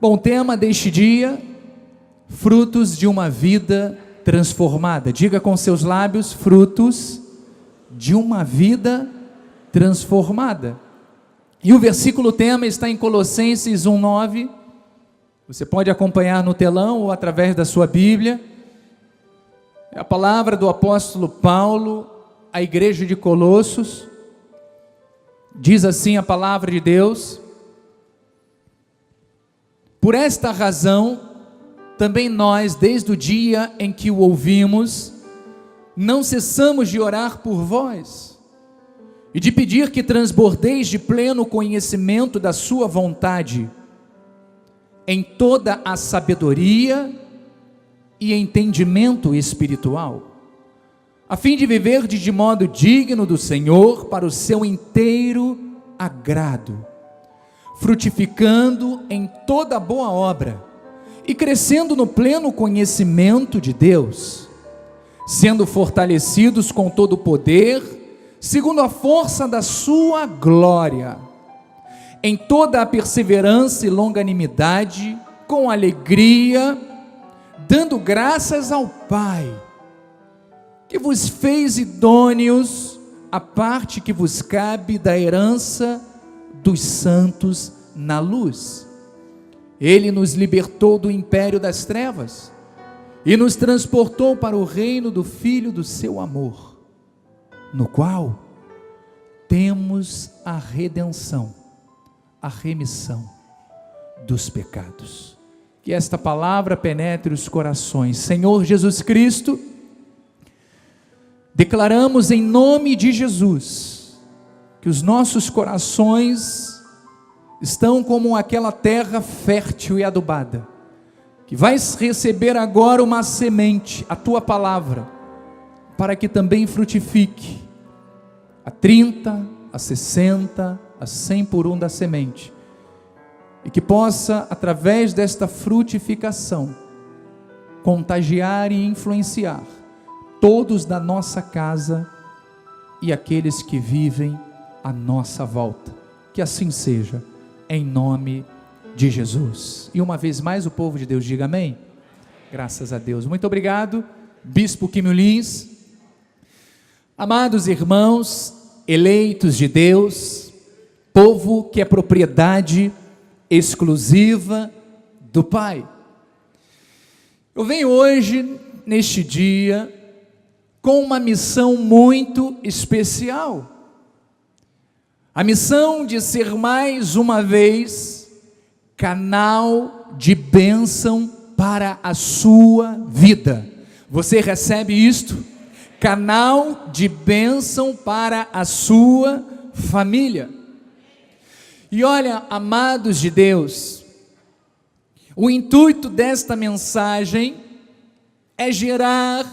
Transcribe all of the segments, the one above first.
Bom, tema deste dia: frutos de uma vida transformada. Diga com seus lábios: frutos de uma vida transformada. E o versículo tema está em Colossenses 1:9. Você pode acompanhar no telão ou através da sua Bíblia. É a palavra do apóstolo Paulo à igreja de Colossos. Diz assim a palavra de Deus: por esta razão, também nós, desde o dia em que o ouvimos, não cessamos de orar por vós e de pedir que transbordeis de pleno conhecimento da sua vontade, em toda a sabedoria e entendimento espiritual, a fim de viver de modo digno do Senhor, para o seu inteiro agrado, frutificando em toda boa obra e crescendo no pleno conhecimento de Deus, sendo fortalecidos com todo o poder, segundo a força da sua glória, em toda a perseverança e longanimidade, com alegria, dando graças ao Pai, que vos fez idôneos à parte que vos cabe da herança dos santos na luz. Ele nos libertou do império das trevas e nos transportou para o reino do Filho do seu amor, no qual temos a redenção, a remissão dos pecados. Que esta palavra penetre os corações. Senhor Jesus Cristo, declaramos em nome de Jesus que os nossos corações estão como aquela terra fértil e adubada, que vais receber agora uma semente, a tua palavra, para que também frutifique a 30, a 60, a 100 por um da semente, e que possa, através desta frutificação, contagiar e influenciar todos da nossa casa e aqueles que vivem à nossa volta. Que assim seja, em nome de Jesus. E uma vez mais o povo de Deus diga amém. Graças a Deus. Muito obrigado, Bispo Quimio Lins. Amados irmãos, eleitos de Deus, povo que é propriedade exclusiva do Pai. Eu venho hoje, neste dia, com uma missão muito especial. A missão de ser mais uma vez canal de bênção para a sua vida. Você recebe isto? Canal de bênção para a sua família. E olha, amados de Deus, o intuito desta mensagem é gerar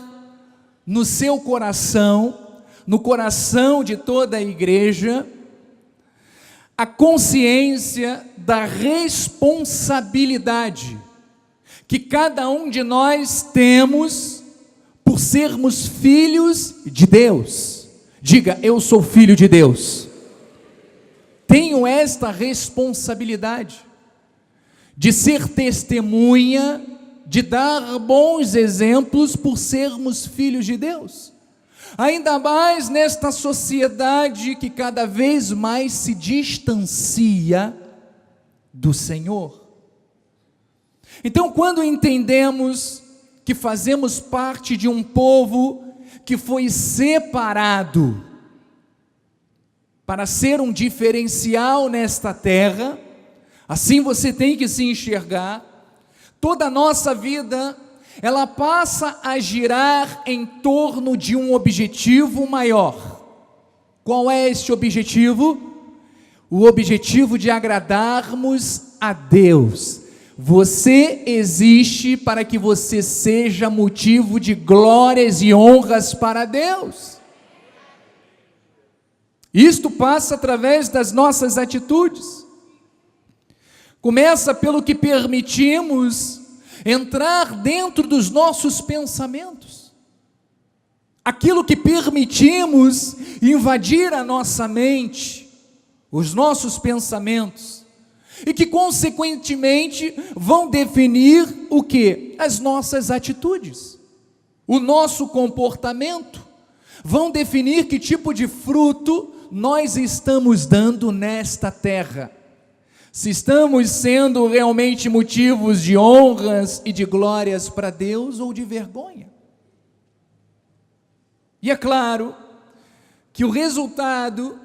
no seu coração, no coração de toda a igreja, a consciência da responsabilidade que cada um de nós temos por sermos filhos de Deus. Diga: eu sou filho de Deus. Tenho esta responsabilidade de ser testemunha, de dar bons exemplos por sermos filhos de Deus. Ainda mais nesta sociedade que cada vez mais se distancia do Senhor. Então, quando entendemos que fazemos parte de um povo que foi separado para ser um diferencial nesta terra, assim você tem que se enxergar. Toda a nossa vida, ela passa a girar em torno de um objetivo maior. Qual é este objetivo? O objetivo de agradarmos a Deus. Você existe para que você seja motivo de glórias e honras para Deus. Isto passa através das nossas atitudes. Começa pelo que permitimos entrar dentro dos nossos pensamentos. Aquilo que permitimos invadir a nossa mente, os nossos pensamentos, e que consequentemente vão definir o quê? As nossas atitudes, o nosso comportamento, vão definir que tipo de fruto nós estamos dando nesta terra. Se estamos sendo realmente motivos de honras e de glórias para Deus ou de vergonha. E é claro que o resultado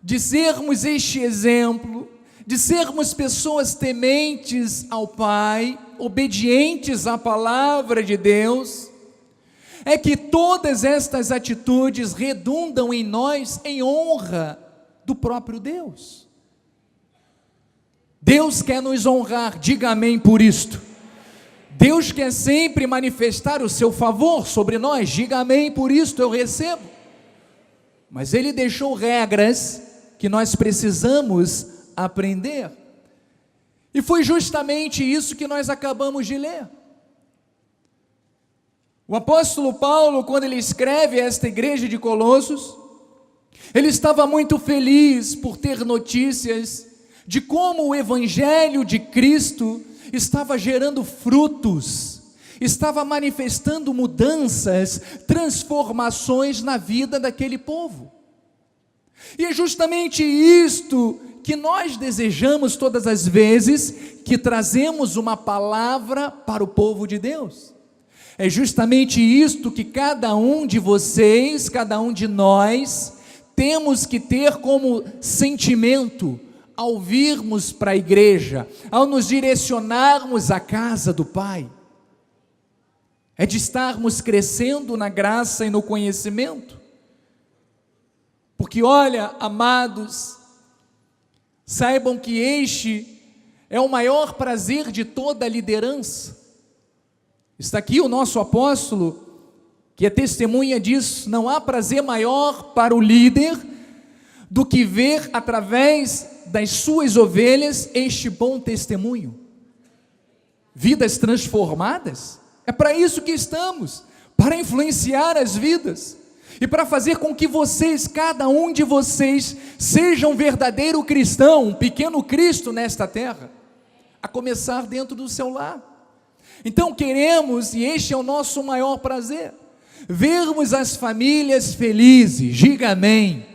de sermos este exemplo, de sermos pessoas tementes ao Pai, obedientes à palavra de Deus, é que todas estas atitudes redundam em nós em honra do próprio Deus. Deus quer nos honrar, diga amém por isto. Deus quer sempre manifestar o seu favor sobre nós, diga amém por isto, eu recebo. Mas Ele deixou regras que nós precisamos aprender. E foi justamente isso que nós acabamos de ler. O apóstolo Paulo, quando ele escreve a esta igreja de Colossos, ele estava muito feliz por ter notícias de como o evangelho de Cristo estava gerando frutos, estava manifestando mudanças, transformações na vida daquele povo. E é justamente isto que nós desejamos todas as vezes que trazemos uma palavra para o povo de Deus. É justamente isto que cada um de vocês, cada um de nós, temos que ter como sentimento ao virmos para a igreja, ao nos direcionarmos à casa do Pai. É de estarmos crescendo na graça e no conhecimento. Porque olha, amados, saibam que este é o maior prazer de toda a liderança. Está aqui o nosso apóstolo, que é testemunha disso. Não há prazer maior para o líder do que ver através das suas ovelhas este bom testemunho. Vidas transformadas. É para isso que estamos, para influenciar as vidas e para fazer com que vocês, cada um de vocês, seja um verdadeiro cristão, um pequeno Cristo nesta terra, a começar dentro do seu lar. Então queremos, e este é o nosso maior prazer, vermos as famílias felizes, diga amém,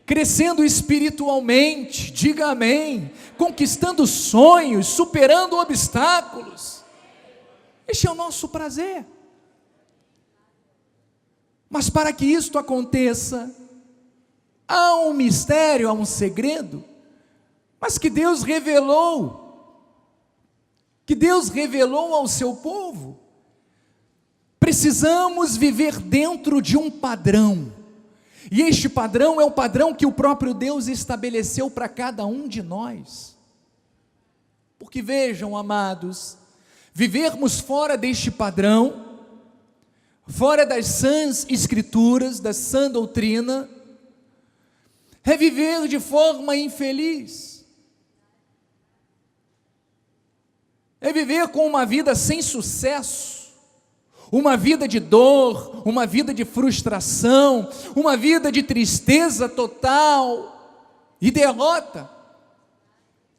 crescendo espiritualmente, diga amém, conquistando sonhos, superando obstáculos. Este é o nosso prazer. Mas para que isto aconteça, há um mistério, há um segredo, mas que Deus revelou ao seu povo. Precisamos viver dentro de um padrão, e este padrão é o padrão que o próprio Deus estabeleceu para cada um de nós. Porque vejam, amados, vivermos fora deste padrão, fora das sãs escrituras, da sã doutrina, é viver de forma infeliz, é viver com uma vida sem sucesso, uma vida de dor, uma vida de frustração, uma vida de tristeza total e derrota.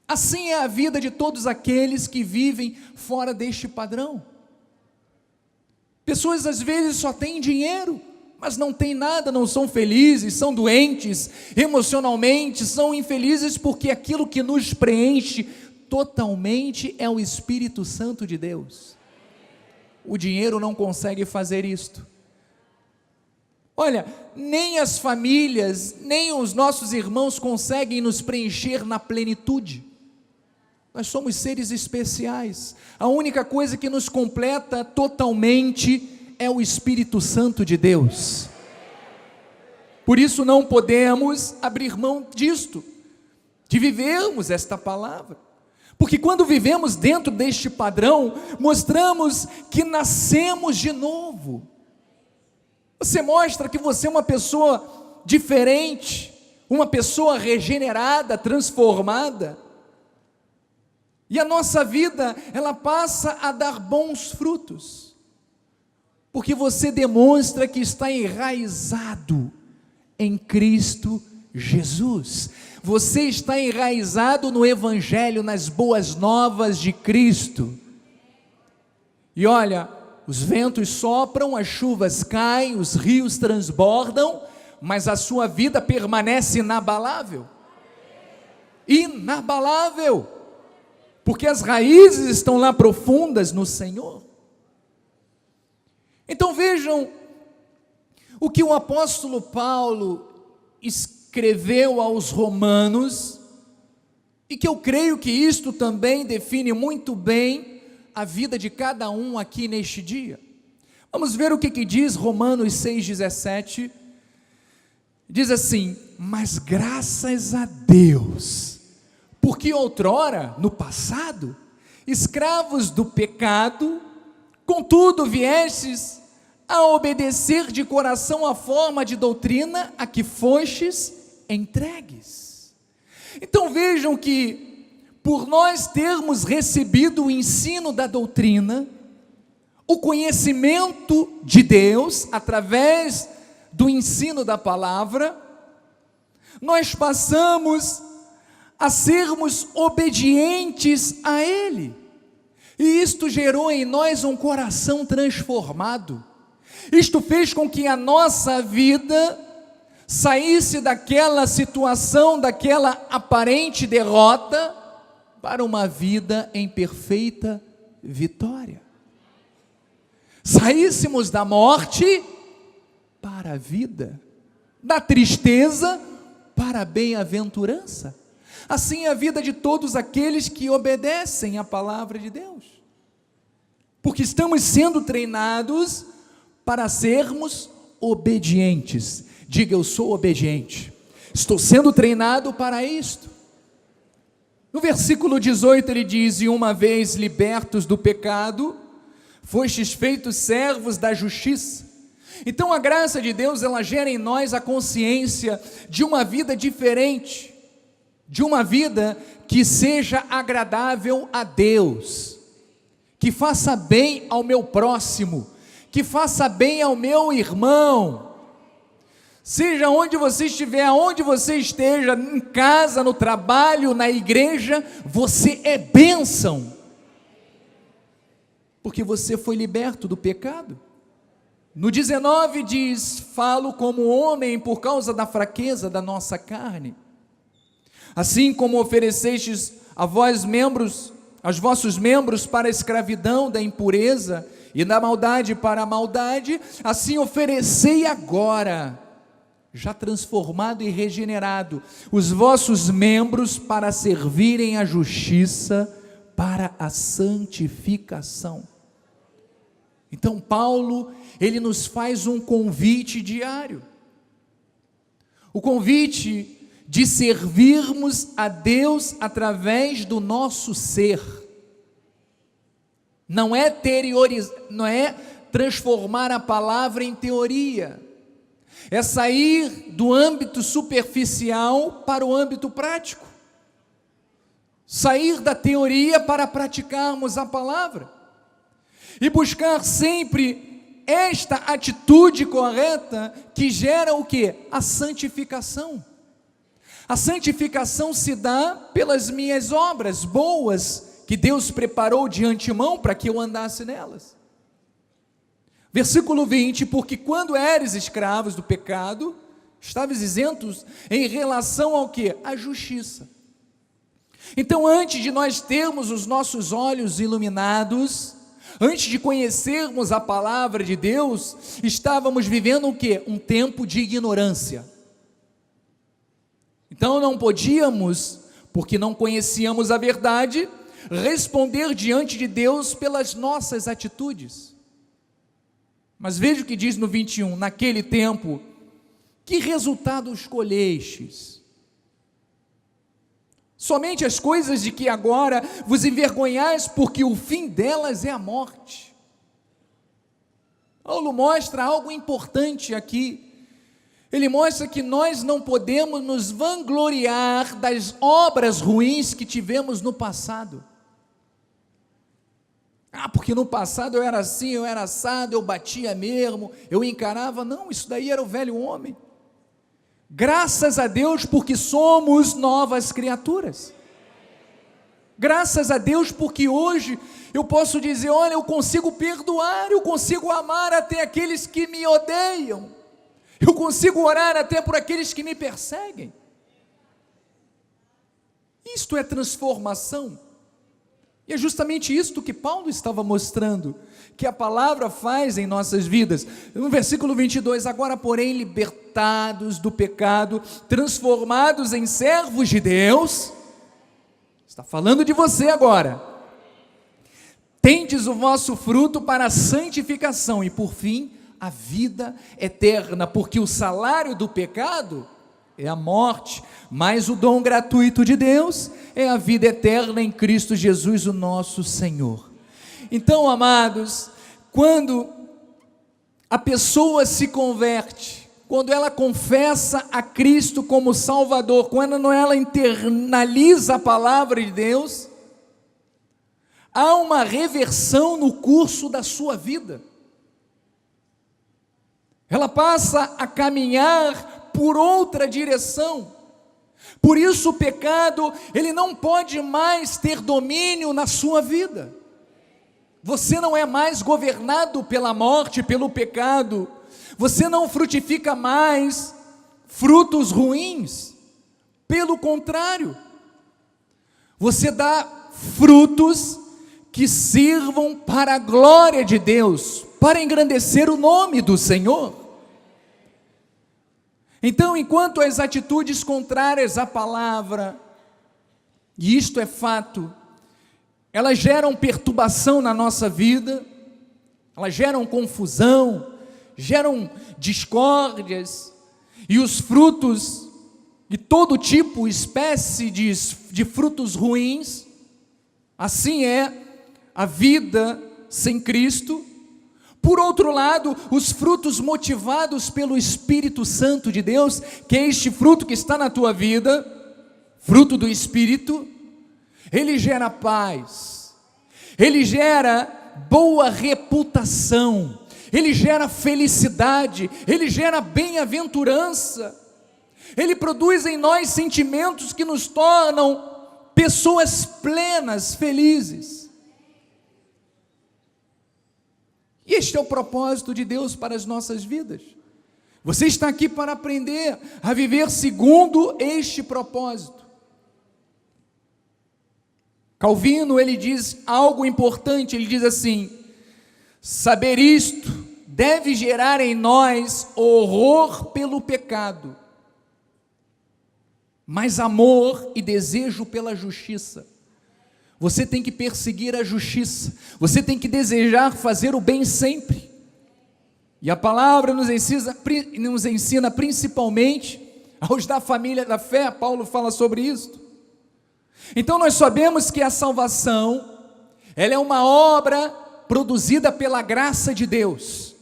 Assim é a vida de todos aqueles que vivem fora deste padrão. Pessoas às vezes só têm dinheiro, mas não têm nada, não são felizes, são doentes emocionalmente, são infelizes porque aquilo que nos preenche totalmente é o Espírito Santo de Deus. O dinheiro não consegue fazer isto. Olha, nem as famílias, nem os nossos irmãos conseguem nos preencher na plenitude. Nós somos seres especiais. A única coisa que nos completa totalmente é o Espírito Santo de Deus. Por isso não podemos abrir mão disto, de vivermos esta palavra. Porque quando vivemos dentro deste padrão, mostramos que nascemos de novo. Você mostra que você é uma pessoa diferente, uma pessoa regenerada, transformada. E a nossa vida, ela passa a dar bons frutos, porque você demonstra que está enraizado em Cristo Jesus. Você está enraizado no Evangelho, nas boas novas de Cristo. E olha, os ventos sopram, as chuvas caem, os rios transbordam, mas a sua vida permanece inabalável. Inabalável, porque as raízes estão lá profundas no Senhor. Então vejam o que o apóstolo Paulo escreveu aos Romanos, e que eu creio que isto também define muito bem a vida de cada um aqui neste dia. Vamos ver o que diz Romanos 6,17, diz assim: mas graças a Deus, porque outrora, no passado, escravos do pecado, contudo viestes a obedecer de coração a forma de doutrina a que fostes entregues. Então vejam que, por nós termos recebido o ensino da doutrina, o conhecimento de Deus, através do ensino da palavra, nós passamos a sermos obedientes a Ele, e isto gerou em nós um coração transformado. Isto fez com que a nossa vida saísse daquela situação, daquela aparente derrota, para uma vida em perfeita vitória. Saíssemos da morte para a vida, da tristeza para a bem-aventurança. Assim é a vida de todos aqueles que obedecem à palavra de Deus, porque estamos sendo treinados para sermos obedientes. Diga: eu sou obediente, estou sendo treinado para isto. No versículo 18 ele diz: e uma vez libertos do pecado, fostes feitos servos da justiça. Então a graça de Deus, ela gera em nós a consciência de uma vida diferente, de uma vida que seja agradável a Deus, que faça bem ao meu próximo, que faça bem ao meu irmão. Seja onde você estiver, aonde você esteja, em casa, no trabalho, na igreja, você é bênção, porque você foi liberto do pecado. No 19 diz: falo como homem por causa da fraqueza da nossa carne. Assim como oferecestes aos vossos membros para a escravidão da impureza e da maldade para a maldade, assim oferecei agora, já transformado e regenerado, os vossos membros para servirem à justiça, para a santificação. Então Paulo, ele nos faz um convite diário, o convite de servirmos a Deus através do nosso ser. Não é transformar a palavra em teoria, é sair do âmbito superficial para o âmbito prático, sair da teoria para praticarmos a palavra, e buscar sempre esta atitude correta que gera o quê? A santificação. A santificação se dá pelas minhas obras boas, que Deus preparou de antemão para que eu andasse nelas. Versículo 20, porque quando eres escravos do pecado, estavas isentos em relação ao quê? À justiça. Então, antes de nós termos os nossos olhos iluminados, antes de conhecermos a palavra de Deus, estávamos vivendo o quê? Um tempo de ignorância. Então não podíamos, porque não conhecíamos a verdade, responder diante de Deus pelas nossas atitudes. Mas veja o que diz no 21, naquele tempo, que resultado escolhestes? Somente as coisas de que agora vos envergonhais, porque o fim delas é a morte. Paulo mostra algo importante aqui. Ele mostra que nós não podemos nos vangloriar das obras ruins que tivemos no passado. Porque no passado eu era assim, eu era assado, eu batia mesmo, eu encarava. Não, isso daí era o velho homem. Graças a Deus porque somos novas criaturas. Graças a Deus porque hoje eu posso dizer, olha, eu consigo perdoar, eu consigo amar até aqueles que me odeiam, eu consigo orar até por aqueles que me perseguem. Isto é transformação. E é justamente isto que Paulo estava mostrando, que a palavra faz em nossas vidas. No versículo 22, agora porém libertados do pecado, transformados em servos de Deus, está falando de você agora, tendes o vosso fruto para a santificação e por fim a vida eterna, porque o salário do pecado é a morte, mas o dom gratuito de Deus é a vida eterna em Cristo Jesus, o nosso Senhor. Então, amados, quando a pessoa se converte, quando ela confessa a Cristo como Salvador, quando ela internaliza a palavra de Deus, há uma reversão no curso da sua vida. Ela passa a caminhar por outra direção. Por isso o pecado, ele não pode mais ter domínio na sua vida. Você não é mais governado pela morte, pelo pecado. Você não frutifica mais frutos ruins. Pelo contrário, você dá frutos que sirvam para a glória de Deus, para engrandecer o nome do Senhor. Então, enquanto as atitudes contrárias à palavra, e isto é fato, elas geram perturbação na nossa vida, elas geram confusão, geram discórdias, e os frutos de todo tipo, espécie de frutos ruins, assim é a vida sem Cristo. Por outro lado, os frutos motivados pelo Espírito Santo de Deus, que é este fruto que está na tua vida, fruto do Espírito, ele gera paz, ele gera boa reputação, ele gera felicidade, ele gera bem-aventurança, ele produz em nós sentimentos que nos tornam pessoas plenas, felizes. E este é o propósito de Deus para as nossas vidas. Você está aqui para aprender a viver segundo este propósito. Calvino, ele diz algo importante, ele diz assim: saber isto deve gerar em nós horror pelo pecado, mas amor e desejo pela justiça. Você tem que perseguir a justiça, você tem que desejar fazer o bem sempre, e a palavra nos ensina principalmente aos da família da fé. Paulo fala sobre isso. Então nós sabemos que a salvação, ela é uma obra produzida pela graça de Deus,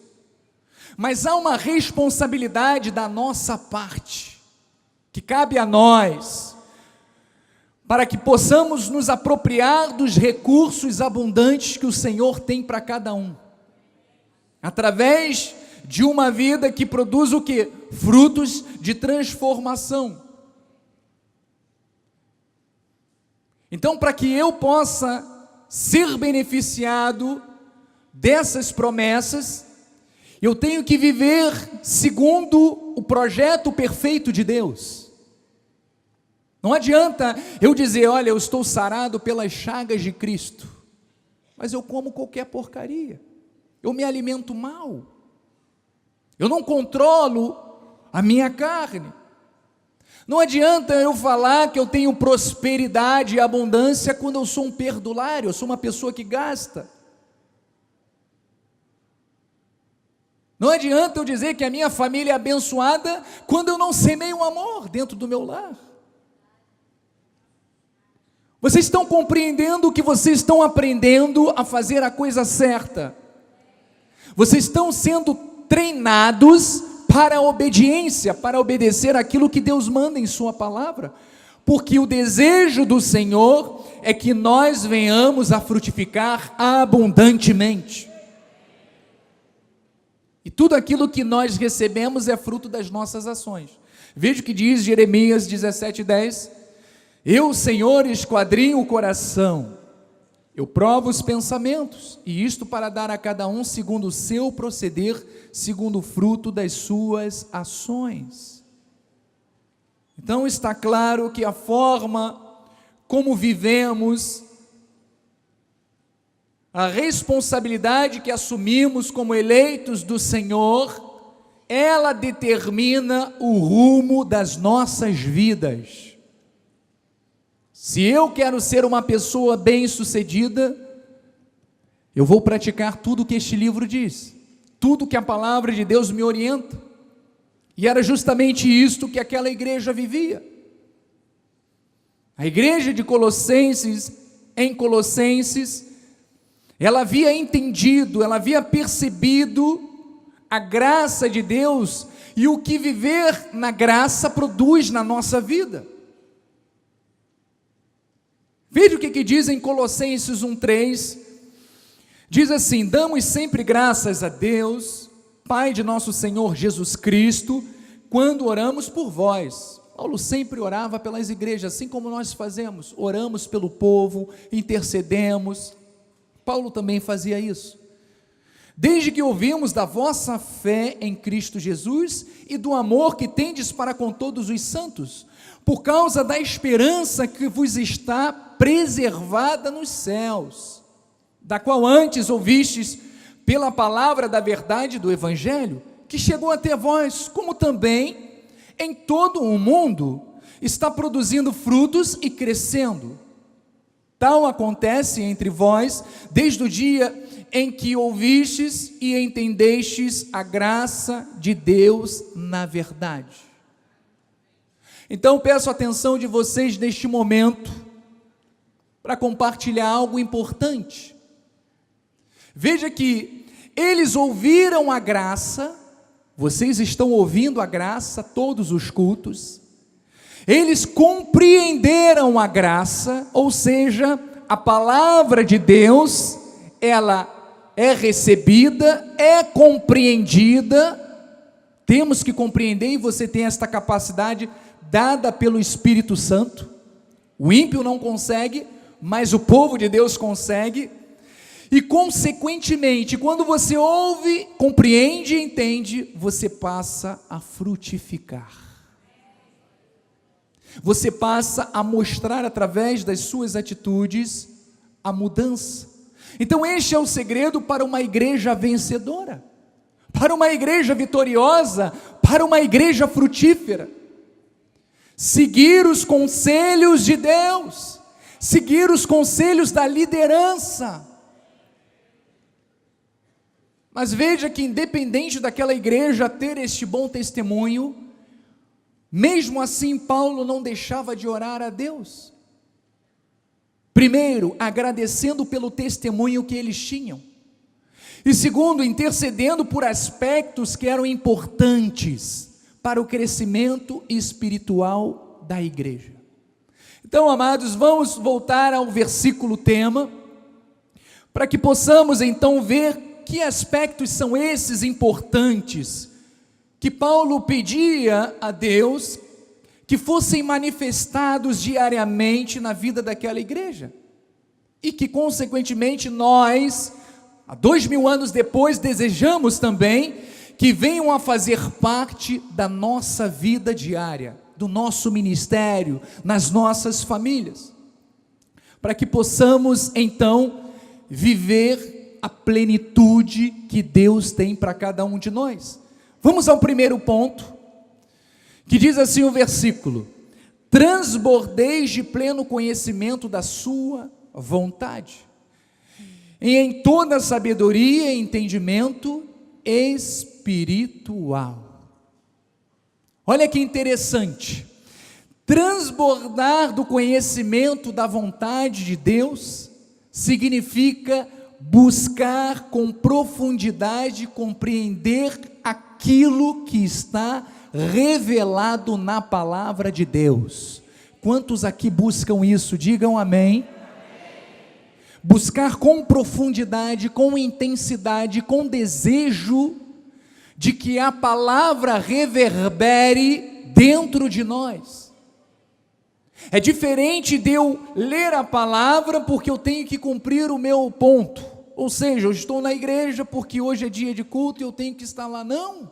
mas há uma responsabilidade da nossa parte, que cabe a nós, para que possamos nos apropriar dos recursos abundantes que o Senhor tem para cada um, através de uma vida que produz o quê? Frutos de transformação. Então, para que eu possa ser beneficiado dessas promessas, eu tenho que viver segundo o projeto perfeito de Deus. Não adianta eu dizer, olha, eu estou sarado pelas chagas de Cristo, mas eu como qualquer porcaria, eu me alimento mal, eu não controlo a minha carne. Não adianta eu falar que eu tenho prosperidade e abundância quando eu sou um perdulário, eu sou uma pessoa que gasta. Não adianta eu dizer que a minha família é abençoada quando eu não semeio amor dentro do meu lar. Vocês estão compreendendo que vocês estão aprendendo a fazer a coisa certa? Vocês estão sendo treinados para a obediência, para obedecer aquilo que Deus manda em sua palavra, porque o desejo do Senhor é que nós venhamos a frutificar abundantemente, e tudo aquilo que nós recebemos é fruto das nossas ações. Veja o que diz Jeremias 17:10: eu, Senhor, esquadrinho o coração, eu provo os pensamentos, e isto para dar a cada um segundo o seu proceder, segundo o fruto das suas ações. Então está claro que a forma como vivemos, a responsabilidade que assumimos como eleitos do Senhor, ela determina o rumo das nossas vidas. Se eu quero ser uma pessoa bem-sucedida, eu vou praticar tudo o que este livro diz, tudo que a palavra de Deus me orienta. E era justamente isto que aquela igreja vivia. A igreja de Colossenses, em Colossenses, ela havia entendido, ela havia percebido a graça de Deus e o que viver na graça produz na nossa vida. Veja o que diz em Colossenses 1:3, diz assim: damos sempre graças a Deus, Pai de nosso Senhor Jesus Cristo, quando oramos por vós. Paulo sempre orava pelas igrejas, assim como nós fazemos, oramos pelo povo, intercedemos. Paulo também fazia isso. Desde que ouvimos da vossa fé em Cristo Jesus e do amor que tendes para com todos os santos, por causa da esperança que vos está preservada nos céus, da qual antes ouvistes pela palavra da verdade do Evangelho, que chegou até vós, como também em todo o mundo está produzindo frutos e crescendo. Tal acontece entre vós, desde o dia em que ouvistes e entendestes a graça de Deus na verdade. Então peço a atenção de vocês neste momento, para compartilhar algo importante. Veja que eles ouviram a graça, vocês estão ouvindo a graça todos os cultos, eles compreenderam a graça, ou seja, a palavra de Deus, ela é recebida, é compreendida, temos que compreender, e você tem esta capacidade dada pelo Espírito Santo. O ímpio não consegue, mas o povo de Deus consegue. E consequentemente, quando você ouve, compreende e entende, você passa a frutificar. Você passa a mostrar através das suas atitudes a mudança. Então este é o segredo para uma igreja vencedora, para uma igreja vitoriosa, para uma igreja frutífera. Seguir os conselhos de Deus, seguir os conselhos da liderança. Mas veja que independente daquela igreja ter este bom testemunho, mesmo assim Paulo não deixava de orar a Deus. Primeiro, agradecendo pelo testemunho que eles tinham. E segundo, intercedendo por aspectos que eram importantes para o crescimento espiritual da igreja. Então, amados, vamos voltar ao versículo tema, para que possamos então ver que aspectos são esses importantes, que Paulo pedia a Deus, que fossem manifestados diariamente na vida daquela igreja, e que consequentemente nós, há 2000 anos depois, desejamos também, que venham a fazer parte da nossa vida diária, do nosso ministério, nas nossas famílias, para que possamos então viver a plenitude que Deus tem para cada um de nós. Vamos ao primeiro ponto, que diz assim o versículo: transbordeis de pleno conhecimento da sua vontade, e em toda sabedoria e entendimento espiritual. Olha que interessante, transbordar do conhecimento da vontade de Deus significa buscar com profundidade compreender aquilo que está revelado na palavra de Deus. Quantos aqui buscam isso? Digam amém. Buscar com profundidade, com intensidade, com desejo de que a palavra reverbere dentro de nós. É diferente de eu ler a palavra porque eu tenho que cumprir o meu ponto. Ou seja, eu estou na igreja porque hoje é dia de culto e eu tenho que estar lá. Não.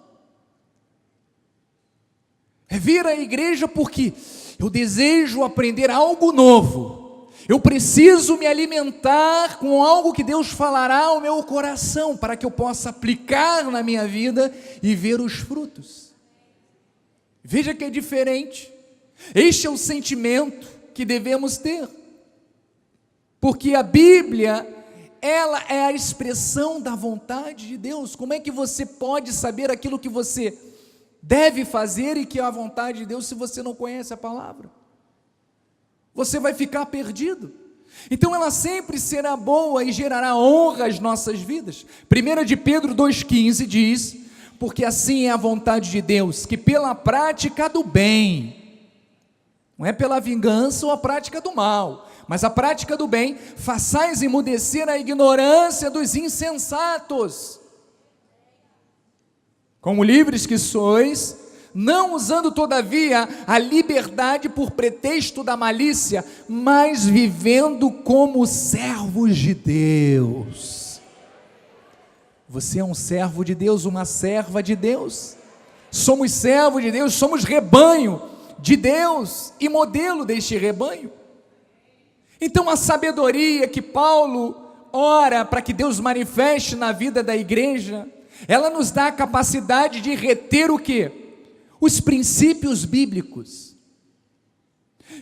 É vir à igreja porque eu desejo aprender algo novo. Eu preciso me alimentar com algo que Deus falará ao meu coração, para que eu possa aplicar na minha vida e ver os frutos. Veja que é diferente. Este é o sentimento que devemos ter. Porque a Bíblia, ela é a expressão da vontade de Deus. Como é que você pode saber aquilo que você deve fazer e que é a vontade de Deus se você não conhece a palavra? Você vai ficar perdido. Então ela sempre será boa e gerará honra às nossas vidas. 1 de Pedro 2,15 diz: porque assim é a vontade de Deus, que pela prática do bem, não é pela vingança ou a prática do mal, mas a prática do bem, façais emudecer a ignorância dos insensatos. Como livres que sois, não usando todavia a liberdade por pretexto da malícia, mas vivendo como servos de Deus. Você é um servo de Deus, uma serva de Deus. Somos servos de Deus, somos rebanho de Deus e modelo deste rebanho. Então a sabedoria que Paulo ora para que Deus manifeste na vida da igreja, ela nos dá a capacidade de reter o quê? Os princípios bíblicos.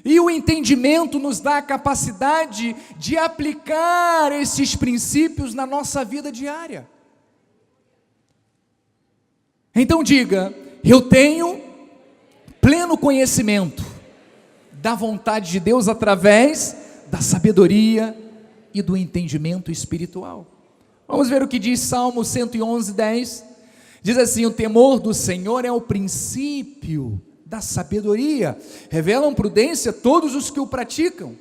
E o entendimento nos dá a capacidade de aplicar esses princípios na nossa vida diária. Então diga: eu tenho pleno conhecimento da vontade de Deus através da sabedoria e do entendimento espiritual. Vamos ver o que diz Salmo 111:10. Diz assim: o temor do Senhor é o princípio da sabedoria, revelam prudência todos os que o praticam,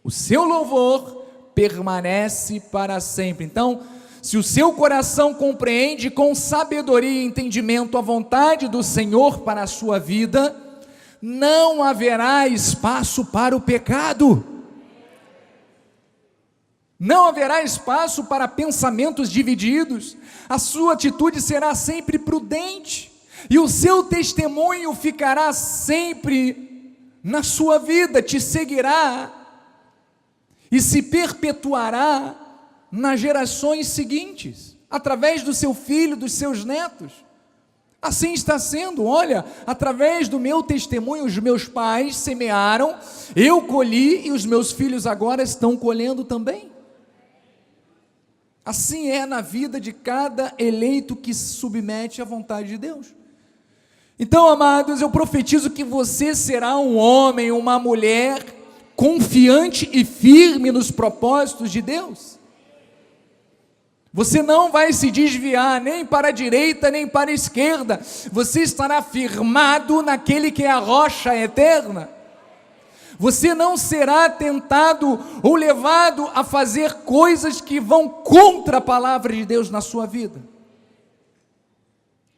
o seu louvor permanece para sempre. Então, se o seu coração compreende com sabedoria e entendimento a vontade do Senhor para a sua vida, não haverá espaço para o pecado, não haverá espaço para pensamentos divididos, a sua atitude será sempre prudente, e o seu testemunho ficará sempre na sua vida, te seguirá, e se perpetuará nas gerações seguintes, através do seu filho, dos seus netos. Assim está sendo. Olha, através do meu testemunho, os meus pais semearam, eu colhi, e os meus filhos agora estão colhendo também. Assim é na vida de cada eleito que se submete à vontade de Deus. Então, amados, eu profetizo que você será um homem, uma mulher confiante e firme nos propósitos de Deus. Você não vai se desviar nem para a direita nem para a esquerda, você estará firmado naquele que é a rocha eterna. Você não será tentado ou levado a fazer coisas que vão contra a palavra de Deus na sua vida.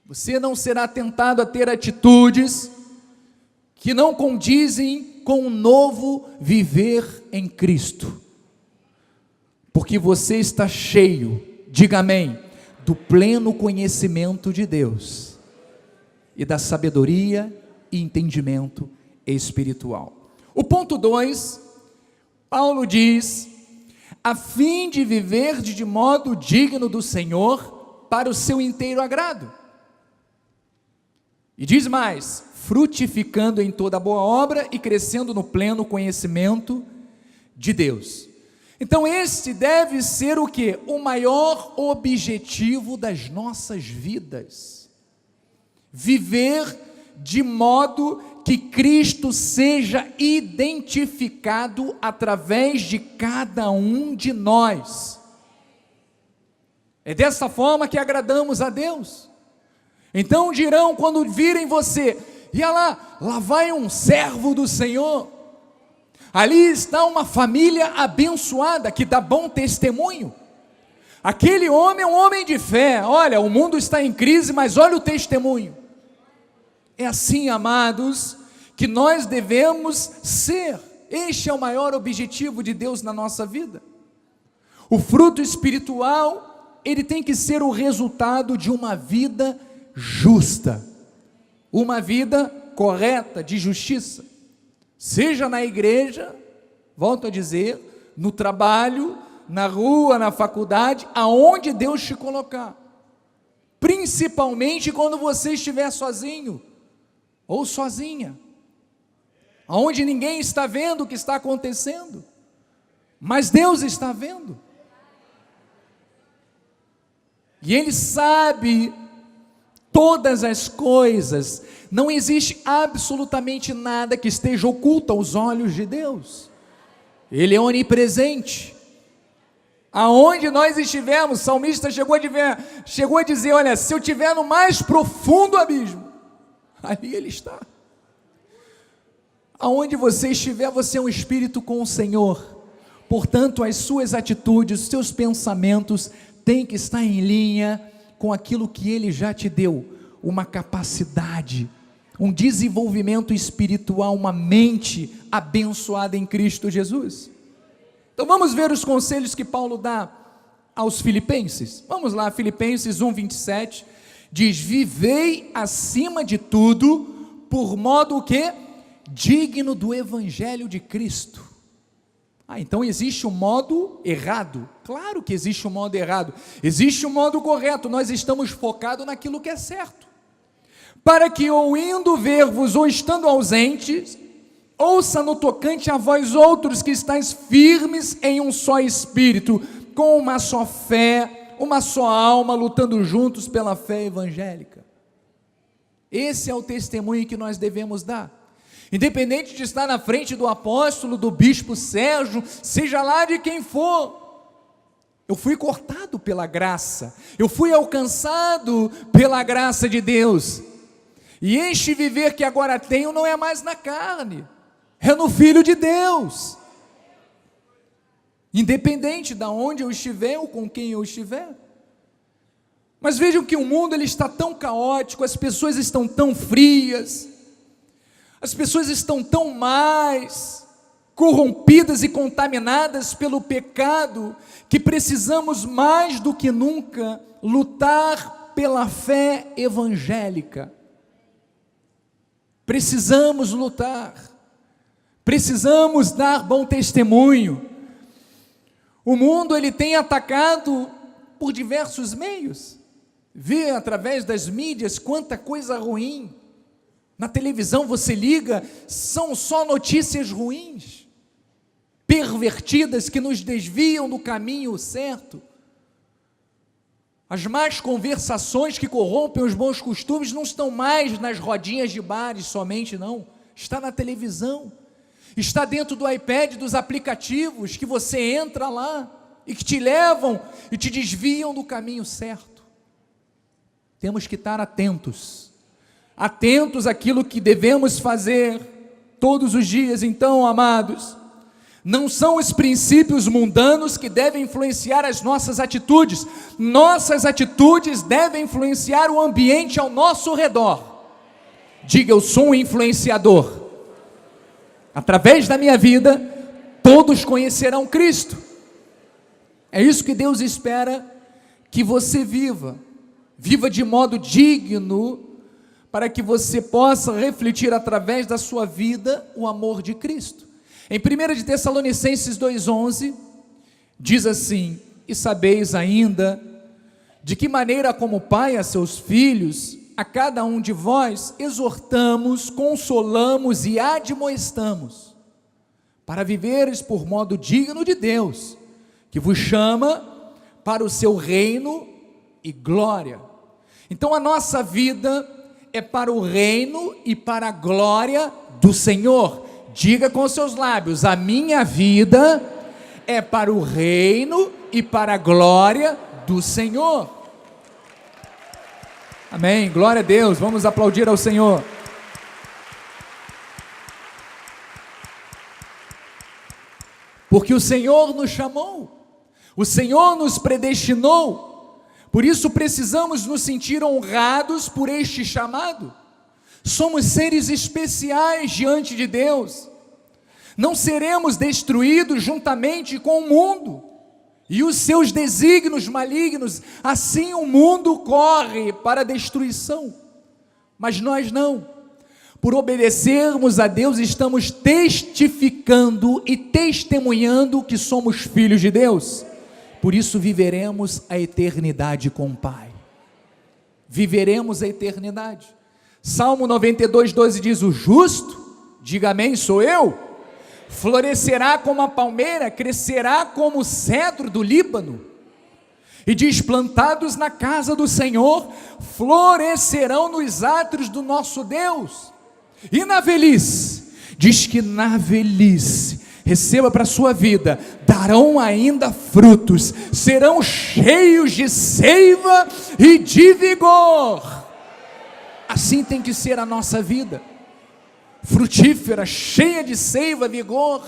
Você não será tentado a ter atitudes que não condizem com o novo viver em Cristo, porque você está cheio, diga amém, do pleno conhecimento de Deus e da sabedoria e entendimento espiritual. O ponto 2, Paulo diz: a fim de viver de modo digno do Senhor, para o seu inteiro agrado. E diz mais: frutificando em toda boa obra e crescendo no pleno conhecimento de Deus. Então este deve ser o quê? O maior objetivo das nossas vidas. Viver de modo que Cristo seja identificado através de cada um de nós. É dessa forma que agradamos a Deus. Então dirão quando virem você: e lá vai um servo do Senhor, ali está uma família abençoada, que dá bom testemunho, aquele homem é um homem de fé, olha, o mundo está em crise, mas olha o testemunho. É assim, amados, que nós devemos ser. Este é o maior objetivo de Deus na nossa vida. O fruto espiritual, ele tem que ser o resultado de uma vida justa, uma vida correta, de justiça, seja na igreja, volto a dizer, no trabalho, na rua, na faculdade, aonde Deus te colocar, principalmente quando você estiver sozinho, ou sozinha, aonde ninguém está vendo o que está acontecendo, mas Deus está vendo, e Ele sabe todas as coisas, não existe absolutamente nada que esteja oculto aos olhos de Deus, Ele é onipresente, aonde nós estivermos, o salmista chegou a dizer, olha, se eu estiver no mais profundo abismo, ali Ele está, aonde você estiver, você é um espírito com o Senhor, portanto as suas atitudes, os seus pensamentos, têm que estar em linha com aquilo que Ele já te deu, uma capacidade, um desenvolvimento espiritual, uma mente abençoada em Cristo Jesus. Então vamos ver os conselhos que Paulo dá aos filipenses. Vamos lá, Filipenses 1:27, diz, vivei acima de tudo, por modo o quê? Digno do evangelho de Cristo. Então existe um modo errado? Claro que existe um modo errado, existe um modo correto, nós estamos focados naquilo que é certo, para que ou indo ver-vos ou estando ausentes, ouça no tocante a vós outros que estáis firmes em um só espírito, com uma só fé, uma só alma, lutando juntos pela fé evangélica. Esse é o testemunho que nós devemos dar, independente de estar na frente do apóstolo, do bispo Sérgio, seja lá de quem for. Eu fui cortado pela graça, eu fui alcançado pela graça de Deus, e este viver que agora tenho não é mais na carne, é no Filho de Deus, independente de onde eu estiver ou com quem eu estiver. Mas vejam que o mundo ele está tão caótico, as pessoas estão tão frias, as pessoas estão tão mais corrompidas e contaminadas pelo pecado, que precisamos mais do que nunca lutar pela fé evangélica. Precisamos lutar, precisamos dar bom testemunho. O mundo ele tem atacado por diversos meios, vê através das mídias quanta coisa ruim. Na televisão você liga, são só notícias ruins, pervertidas, que nos desviam do caminho certo. As más conversações que corrompem os bons costumes não estão mais nas rodinhas de bares somente, não. Está na televisão, está dentro do iPad, dos aplicativos que você entra lá e que te levam e te desviam do caminho certo. Temos que estar atentos àquilo que devemos fazer todos os dias. Então, amados, não são os princípios mundanos que devem influenciar as nossas atitudes devem influenciar o ambiente ao nosso redor. Diga, eu sou um influenciador, através da minha vida, todos conhecerão Cristo. É isso que Deus espera que você viva de modo digno, para que você possa refletir através da sua vida o amor de Cristo. Em 1 de Tessalonicenses 2,11, diz assim, e sabeis ainda, de que maneira como pai a seus filhos, a cada um de vós, exortamos, consolamos e admoestamos, para viveres por modo digno de Deus, que vos chama para o seu reino e glória. Então a nossa vida é para o reino e para a glória do Senhor. Diga com seus lábios, a minha vida é para o reino e para a glória do Senhor. Amém, glória a Deus, vamos aplaudir ao Senhor. Porque o Senhor nos chamou, o Senhor nos predestinou, por isso precisamos nos sentir honrados por este chamado. Somos seres especiais diante de Deus. Não seremos destruídos juntamente com o mundo e os seus desígnios malignos. Assim o mundo corre para a destruição, mas nós não. Por obedecermos a Deus, estamos testificando e testemunhando que somos filhos de Deus. Por isso viveremos a eternidade com o Pai. Viveremos a eternidade. Salmo 92, 12 diz: o justo, diga amém, sou eu, florescerá como a palmeira, crescerá como o cedro do Líbano. E diz: plantados na casa do Senhor, florescerão nos átrios do nosso Deus. E na velhice, diz que na velhice, receba para a sua vida, darão ainda frutos, serão cheios de seiva e de vigor. Assim tem que ser a nossa vida, frutífera, cheia de seiva, vigor.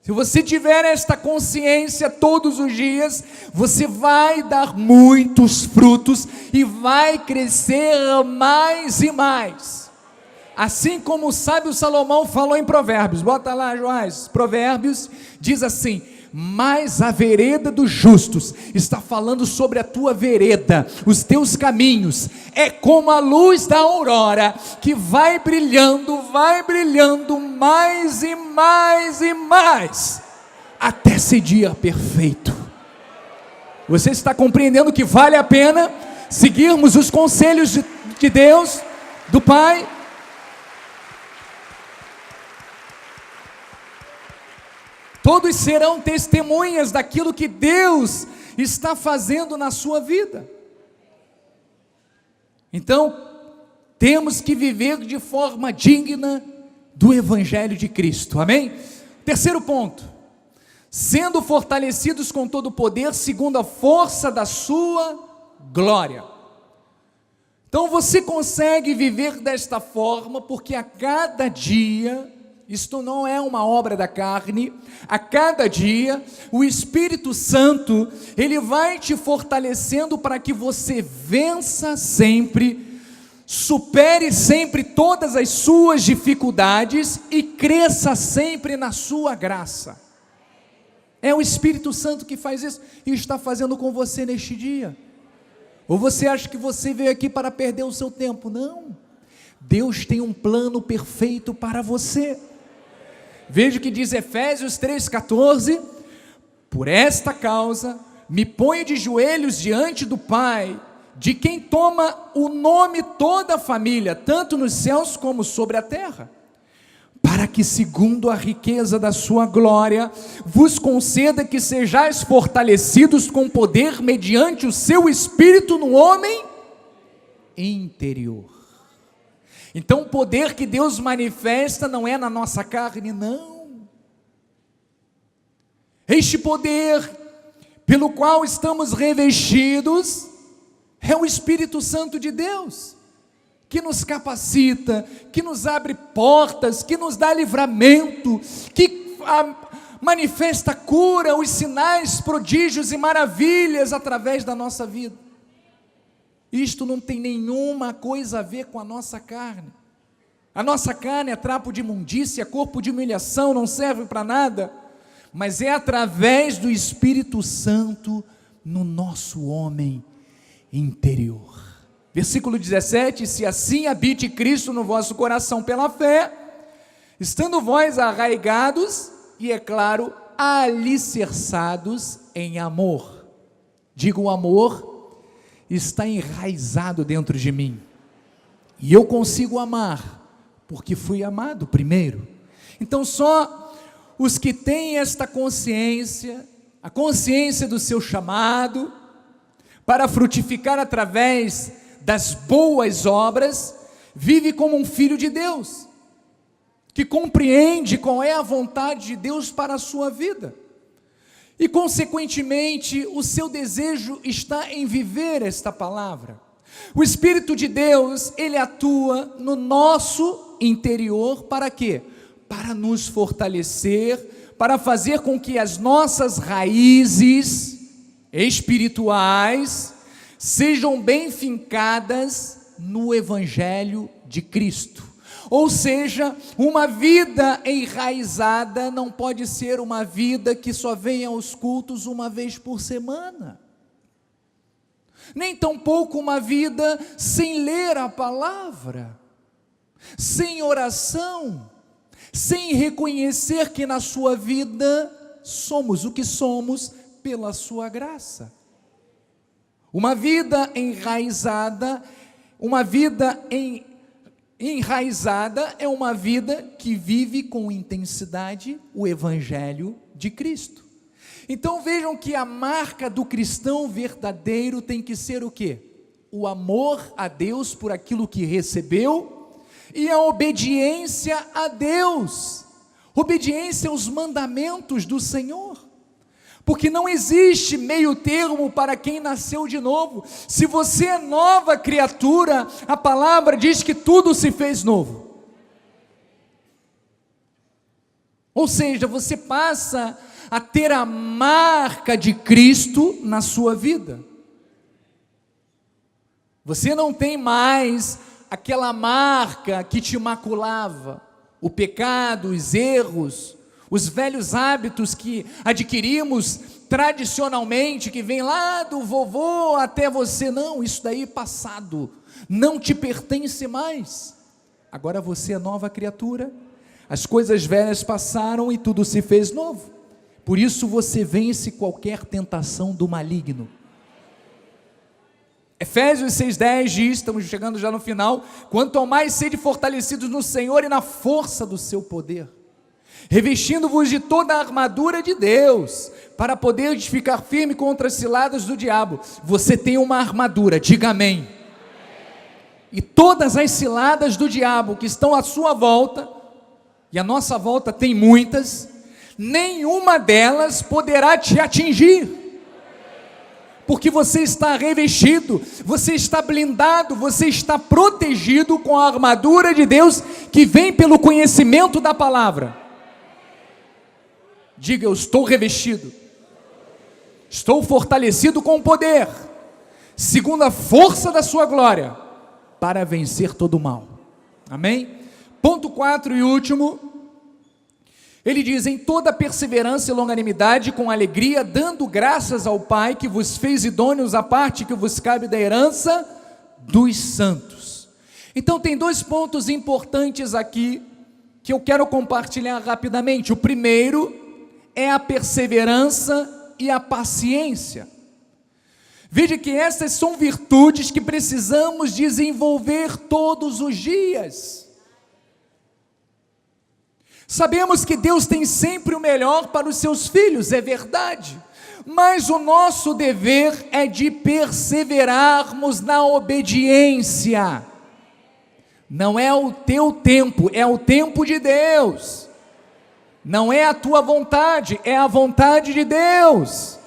Se você tiver esta consciência todos os dias, você vai dar muitos frutos e vai crescer mais e mais. Assim como o sábio Salomão falou em Provérbios, bota lá, Joás, Provérbios, diz assim: mas a vereda dos justos, está falando sobre a tua vereda, os teus caminhos, é como a luz da aurora, que vai brilhando mais e mais e mais, até ser dia perfeito. Você está compreendendo que vale a pena seguirmos os conselhos de Deus, do Pai? Todos serão testemunhas daquilo que Deus está fazendo na sua vida. Então, temos que viver de forma digna do Evangelho de Cristo, amém? Terceiro ponto: sendo fortalecidos com todo o poder, segundo a força da sua glória. Então você consegue viver desta forma, porque a cada dia, isto não é uma obra da carne, a cada dia, o Espírito Santo, ele vai te fortalecendo para que você vença sempre, supere sempre todas as suas dificuldades e cresça sempre na sua graça. É o Espírito Santo que faz isso e está fazendo com você neste dia. Ou você acha que você veio aqui para perder o seu tempo? Não, Deus tem um plano perfeito para você. Veja o que diz Efésios 3,14: por esta causa me ponho de joelhos diante do Pai, de quem toma o nome toda a família, tanto nos céus como sobre a terra, para que segundo a riqueza da sua glória, vos conceda que sejais fortalecidos com poder, mediante o seu Espírito no homem interior. Então o poder que Deus manifesta não é na nossa carne, não. Este poder pelo qual estamos revestidos é o Espírito Santo de Deus, que nos capacita, que nos abre portas, que nos dá livramento, que manifesta cura, os sinais, prodígios e maravilhas através da nossa vida. Isto não tem nenhuma coisa a ver com a nossa carne. A nossa carne é trapo de imundícia, corpo de humilhação, não serve para nada, mas é através do Espírito Santo no nosso homem interior. Versículo 17: se assim habite Cristo no vosso coração pela fé, estando vós arraigados e, é claro, alicerçados em amor. Digo, o amor está enraizado dentro de mim, e eu consigo amar, porque fui amado primeiro. Então só os que têm esta consciência, a consciência do seu chamado, para frutificar através das boas obras, vive como um filho de Deus, que compreende qual é a vontade de Deus para a sua vida, e consequentemente o seu desejo está em viver esta palavra. O Espírito de Deus, ele atua no nosso interior para quê? Para nos fortalecer, para fazer com que as nossas raízes espirituais sejam bem fincadas no Evangelho de Cristo. Ou seja, uma vida enraizada não pode ser uma vida que só venha aos cultos uma vez por semana, nem tampouco uma vida sem ler a palavra, sem oração, sem reconhecer que na sua vida somos o que somos pela sua graça. Uma vida enraizada, enraizada é uma vida que vive com intensidade o Evangelho de Cristo. Então vejam que a marca do cristão verdadeiro tem que ser o quê? O amor a Deus por aquilo que recebeu e a obediência a Deus, obediência aos mandamentos do Senhor. Porque não existe meio termo para quem nasceu de novo. Se você é nova criatura, a palavra diz que tudo se fez novo. Ou seja, você passa a ter a marca de Cristo na sua vida. Você não tem mais aquela marca que te maculava, o pecado, os erros, os velhos hábitos que adquirimos tradicionalmente, que vem lá do vovô até você. Não, isso daí é passado, não te pertence mais. Agora você é nova criatura, as coisas velhas passaram e tudo se fez novo. Por isso você vence qualquer tentação do maligno. Efésios 6,10 diz, estamos chegando já no final: quanto ao mais sede fortalecidos no Senhor e na força do seu poder, revestindo-vos de toda a armadura de Deus, para poder ficar firme contra as ciladas do diabo. Você tem uma armadura, diga amém. E todas as ciladas do diabo que estão à sua volta, e a nossa volta tem muitas, nenhuma delas poderá te atingir, porque você está revestido, você está blindado, você está protegido com a armadura de Deus, que vem pelo conhecimento da palavra. Diga: eu estou revestido, estou fortalecido com o poder, segundo a força da sua glória, para vencer todo o mal. Amém? Ponto 4 e último, ele diz: em toda perseverança e longanimidade, com alegria, dando graças ao Pai, que vos fez idôneos à parte que vos cabe da herança dos santos. Então tem dois pontos importantes aqui, que eu quero compartilhar rapidamente. O primeiro é a perseverança e a paciência. Veja que essas são virtudes que precisamos desenvolver todos os dias. Sabemos que Deus tem sempre o melhor para os seus filhos, é verdade, mas o nosso dever é de perseverarmos na obediência. Não é o teu tempo, é o tempo de Deus. Não é a tua vontade, é a vontade de Deus.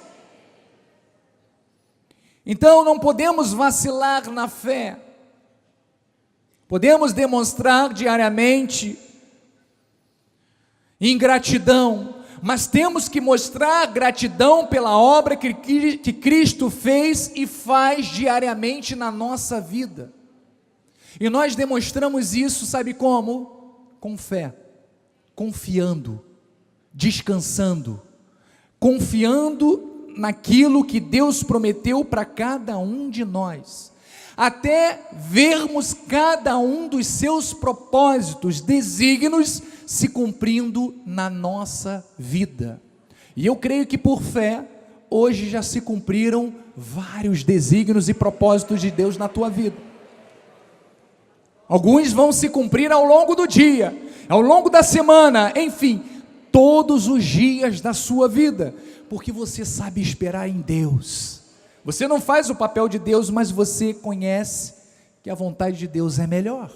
Então não podemos vacilar na fé. Podemos demonstrar diariamente ingratidão, mas temos que mostrar gratidão pela obra que Cristo fez e faz diariamente na nossa vida. E nós demonstramos isso, sabe como? Com fé, confiando, descansando, confiando naquilo que Deus prometeu para cada um de nós, até vermos cada um dos seus propósitos, desígnios se cumprindo na nossa vida. E eu creio que por fé, hoje já se cumpriram vários desígnios e propósitos de Deus na tua vida. Alguns vão se cumprir ao longo do dia, ao longo da semana, enfim, todos os dias da sua vida, porque você sabe esperar em Deus. Você não faz o papel de Deus, mas você conhece que a vontade de Deus é melhor.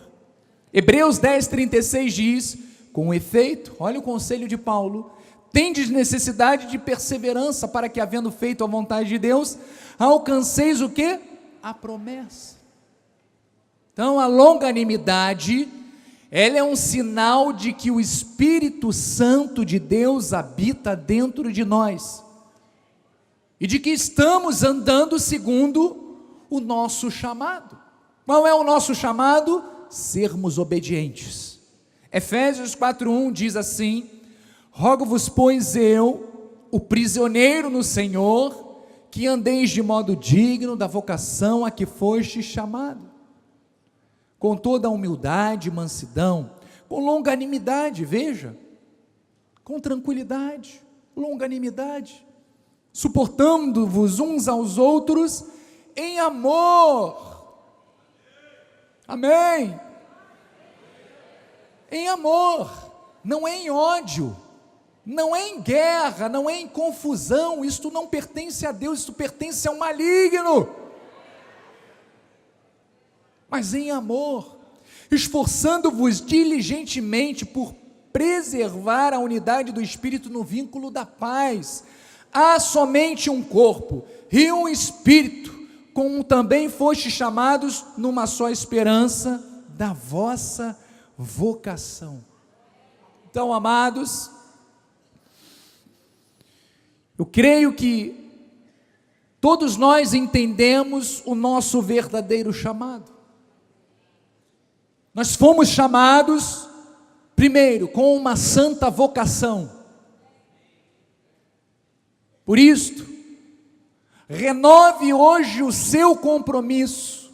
Hebreus 10:36 diz: com efeito, olha o conselho de Paulo, tendes necessidade de perseverança, para que, havendo feito a vontade de Deus, alcanceis o quê? A promessa. Então a longanimidade, ela é um sinal de que o Espírito Santo de Deus habita dentro de nós, e de que estamos andando segundo o nosso chamado. Qual é o nosso chamado? Sermos obedientes. Efésios 4:1 diz assim: rogo-vos, pois eu, o prisioneiro no Senhor, que andeis de modo digno da vocação a que fostes chamado, com toda a humildade e mansidão, com longanimidade, veja, com tranquilidade, longanimidade, suportando-vos uns aos outros em amor. Amém? Em amor, não é em ódio, não é em guerra, não é em confusão. Isto não pertence a Deus, isto pertence ao maligno. Mas em amor, esforçando-vos diligentemente por preservar a unidade do Espírito no vínculo da paz. Há somente um corpo e um Espírito, como também fostes chamados numa só esperança da vossa vocação. Então, amados, eu creio que todos nós entendemos o nosso verdadeiro chamado. Nós fomos chamados, primeiro, com uma santa vocação. Por isto, renove hoje o seu compromisso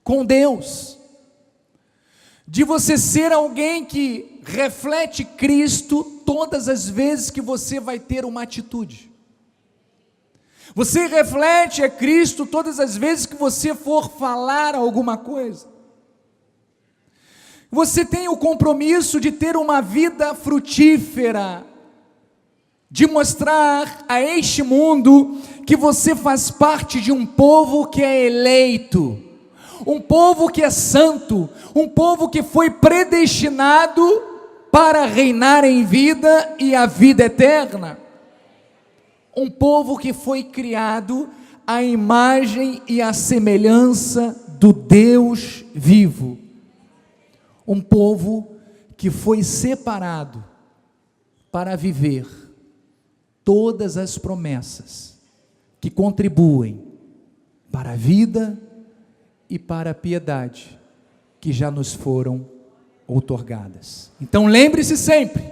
com Deus, de você ser alguém que reflete Cristo todas as vezes que você vai ter uma atitude. Você reflete a Cristo todas as vezes que você for falar alguma coisa. Você tem o compromisso de ter uma vida frutífera, de mostrar a este mundo que você faz parte de um povo que é eleito, um povo que é santo, um povo que foi predestinado para reinar em vida e a vida eterna, um povo que foi criado à imagem e à semelhança do Deus vivo, um povo que foi separado para viver todas as promessas que contribuem para a vida e para a piedade que já nos foram outorgadas. Então lembre-se sempre,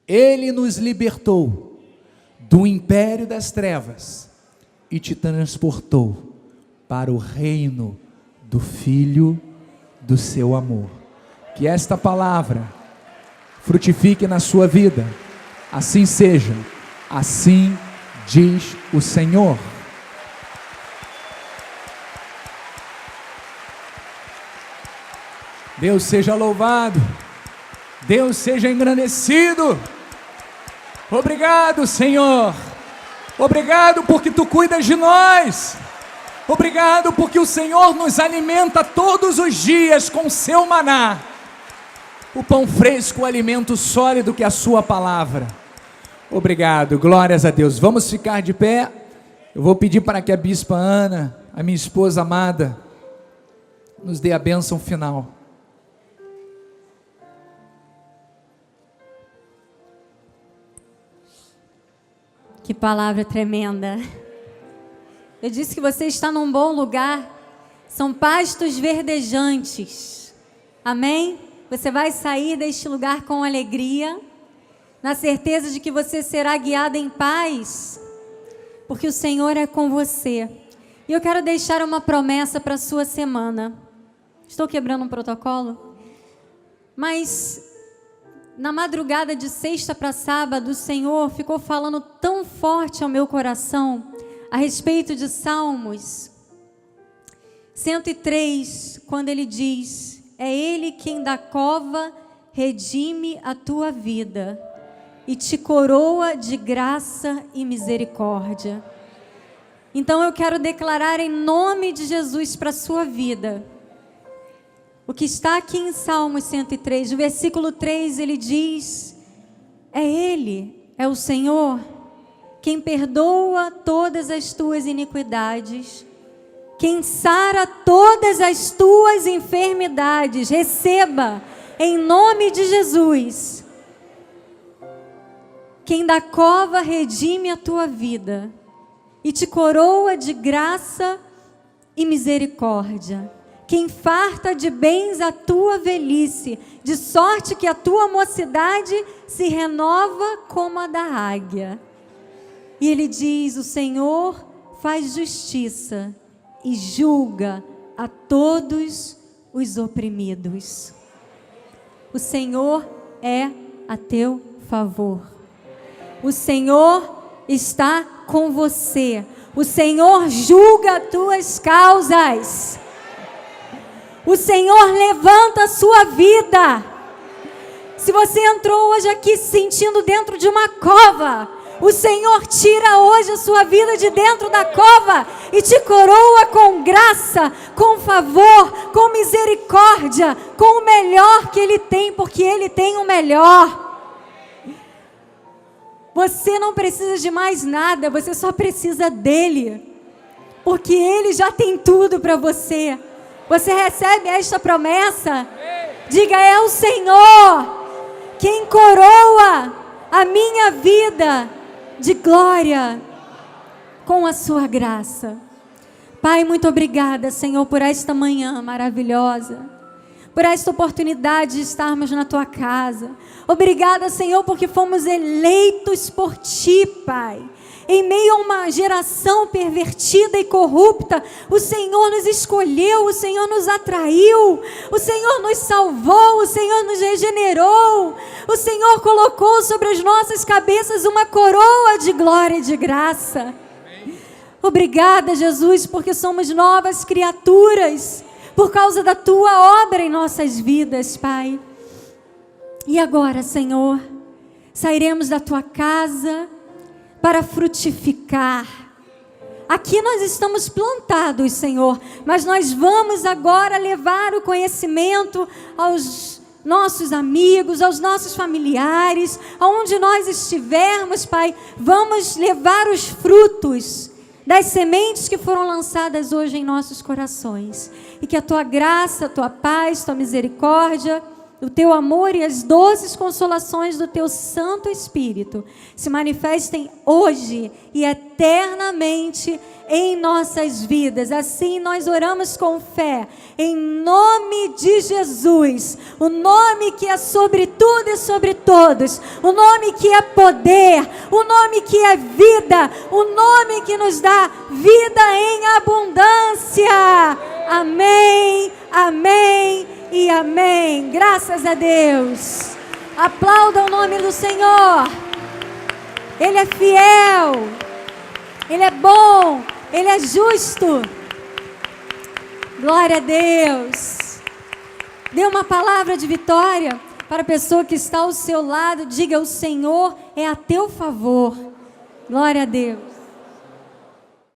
Ele nos libertou do império das trevas e te transportou para o reino do Filho do seu amor. Que esta palavra frutifique na sua vida. Assim seja, assim diz o Senhor. Deus seja louvado, Deus seja engrandecido. Obrigado, Senhor, obrigado porque Tu cuidas de nós, obrigado porque o Senhor nos alimenta todos os dias com Seu maná, o pão fresco, o alimento sólido que é a Sua palavra. Obrigado, glórias a Deus. Vamos ficar de pé. Eu vou pedir para que a bispa Ana, a minha esposa amada, nos dê a bênção final. Que palavra tremenda. Eu disse que você está num bom lugar. São pastos verdejantes. Amém? Você vai sair deste lugar com alegria, na certeza de que você será guiado em paz, porque o Senhor é com você. E eu quero deixar uma promessa para a sua semana. Estou quebrando um protocolo? Mas na madrugada de sexta para sábado, o Senhor ficou falando tão forte ao meu coração a respeito de Salmos 103, quando ele diz: é Ele quem da cova redime a tua vida e te coroa de graça e misericórdia. Então eu quero declarar em nome de Jesus para a sua vida o que está aqui em Salmos 103, o versículo 3, ele diz: é Ele, é o Senhor, quem perdoa todas as tuas iniquidades, quem sara todas as tuas enfermidades. Receba, em nome de Jesus. Quem da cova redime a tua vida e te coroa de graça e misericórdia, que farta de bens a tua velhice, de sorte que a tua mocidade se renova como a da águia. E ele diz: o Senhor faz justiça e julga a todos os oprimidos. O Senhor é a teu favor. O Senhor está com você. O Senhor julga as tuas causas. O Senhor levanta a sua vida. Se você entrou hoje aqui se sentindo dentro de uma cova, o Senhor tira hoje a sua vida de dentro da cova e te coroa com graça, com favor, com misericórdia, com o melhor que Ele tem, porque Ele tem o melhor. Você não precisa de mais nada, você só precisa dEle, porque Ele já tem tudo para você. Você recebe esta promessa? Diga: é o Senhor quem coroa a minha vida de glória com a sua graça. Pai, muito obrigada, Senhor, por esta manhã maravilhosa, por esta oportunidade de estarmos na tua casa. Obrigada, Senhor, porque fomos eleitos por ti, Pai. Em meio a uma geração pervertida e corrupta, o Senhor nos escolheu, o Senhor nos atraiu, o Senhor nos salvou, o Senhor nos regenerou, o Senhor colocou sobre as nossas cabeças uma coroa de glória e de graça. Obrigada, Jesus, porque somos novas criaturas, por causa da tua obra em nossas vidas, Pai. E agora, Senhor, sairemos da tua casa para frutificar. Aqui nós estamos plantados, Senhor, mas nós vamos agora levar o conhecimento aos nossos amigos, aos nossos familiares, aonde nós estivermos, Pai. Vamos levar os frutos das sementes que foram lançadas hoje em nossos corações. E que a tua graça, a tua paz, a tua misericórdia, o teu amor e as doces consolações do teu Santo Espírito se manifestem hoje e eternamente em nossas vidas. Assim nós oramos com fé, em nome de Jesus, o nome que é sobre tudo e sobre todos, o nome que é poder, o nome que é vida, o nome que nos dá vida em abundância. Amém, amém e amém. Graças a Deus. Aplauda o nome do Senhor. Ele é fiel, Ele é bom, Ele é justo. Glória a Deus. Dê uma palavra de vitória para a pessoa que está ao seu lado. Diga: o Senhor é a teu favor. Glória a Deus.